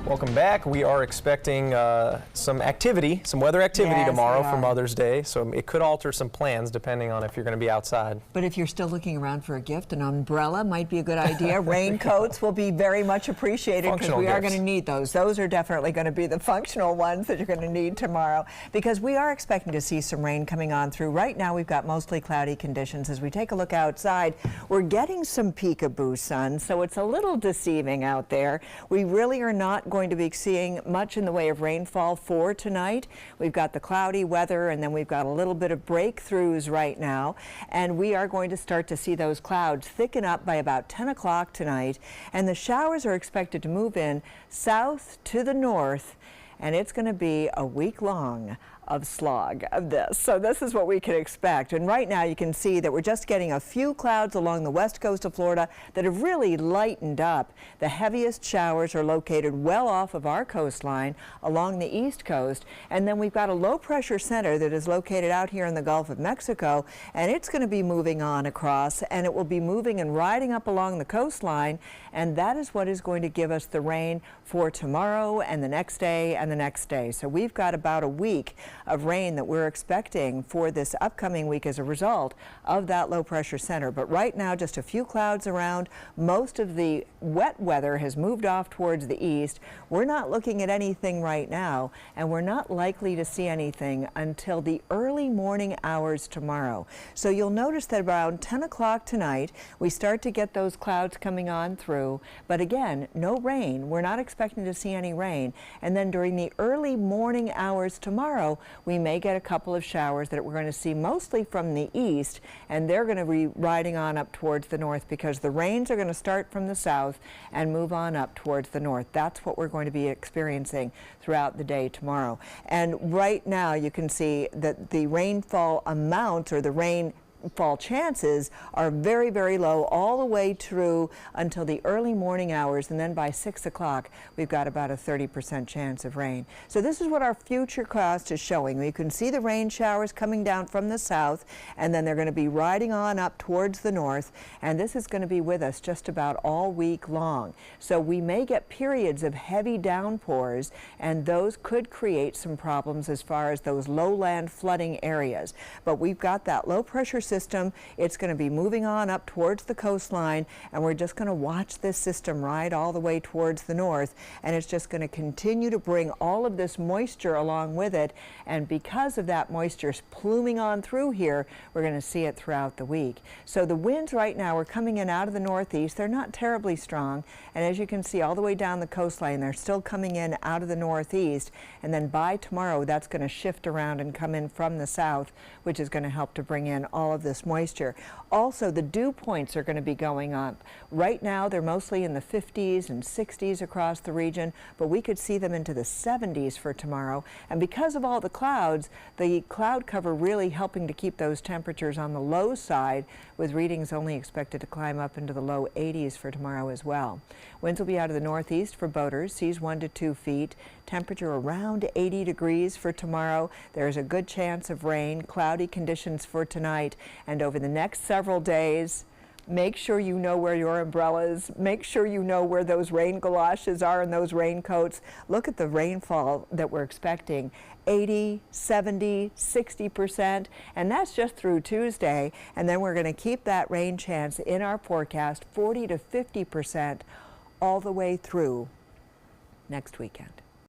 Welcome back. We are expecting some weather activity tomorrow for Mother's Day, so it could alter some plans depending on if you're going to be outside. But if you're still looking around for a gift, an umbrella might be a good idea. Raincoats will be very much appreciated because we are going to need those. Those are definitely going to be the functional ones that you're going to need tomorrow because we are expecting to see some rain coming on through. Right now we've got mostly cloudy conditions. As we take a look outside, we're getting some peekaboo sun, so it's a little deceiving out there. We really are not going to be seeing much in the way of rainfall for tonight. We've got the cloudy weather and then we've got a little bit of breakthroughs right now, and we are going to start to see those clouds thicken up by about 10 o'clock tonight, and the showers are expected to move in south to the north, and it's going to be a week long of slog of this. So this is what we can expect. And right now you can see that we're just getting a few clouds along the west coast of Florida that have really lightened up. The heaviest showers are located well off of our coastline along the east coast. And then we've got a low pressure center that is located out here in the Gulf of Mexico, and it's going to be moving on across, and it will be moving and riding up along the coastline, and that is what is going to give us the rain for tomorrow and the next day and the next day. So we've got about a week of rain that we're expecting for this upcoming week as a result of that low pressure center. But right now, just a few clouds around. Most of the wet weather has moved off towards the east. We're not looking at anything right now, and we're not likely to see anything until the early morning hours tomorrow. So you'll notice that around 10 o'clock tonight, we start to get those clouds coming on through. But again, no rain. We're not expecting to see any rain. And then during the early morning hours tomorrow, we may get a couple of showers that we're going to see mostly from the east, and they're going to be riding on up towards the north because the rains are going to start from the south and move on up towards the north. That's what we're going to be experiencing throughout the day tomorrow. And right now you can see that the rainfall amounts, or the rainfall chances, are very, very low all the way through until the early morning hours, and then by 6 o'clock we've got about a 30% chance of rain. So this is what our futurecast is showing. You can see the rain showers coming down from the south, and then they're going to be riding on up towards the north, and this is going to be with us just about all week long. So we may get periods of heavy downpours, and those could create some problems as far as those lowland flooding areas. But we've got that low pressure system. It's going to be moving on up towards the coastline, and we're just going to watch this system ride all the way towards the north, and it's just going to continue to bring all of this moisture along with it, and because of that moisture pluming on through here, we're going to see it throughout the week. So the winds right now are coming in out of the northeast. They're not terribly strong, and as you can see all the way down the coastline, they're still coming in out of the northeast, and then by tomorrow that's going to shift around and come in from the south, which is going to help to bring in all of this moisture. Also, the dew points are going to be going up. Right now they're mostly in the 50s and 60s across the region, but we could see them into the 70s for tomorrow. And because of all the clouds, the cloud cover really helping to keep those temperatures on the low side, with readings only expected to climb up into the low 80s for tomorrow as well. Winds will be out of the northeast for boaters, seas 1 to 2 feet. Temperature around 80 degrees for tomorrow. There's a good chance of rain, cloudy conditions for tonight, and over the next several days, make sure you know where your umbrella is. Make sure you know where those rain galoshes are and those raincoats. Look at the rainfall that we're expecting. 80, 70, 60%, and that's just through Tuesday. And then we're going to keep that rain chance in our forecast, 40 to 50% all the way through next weekend.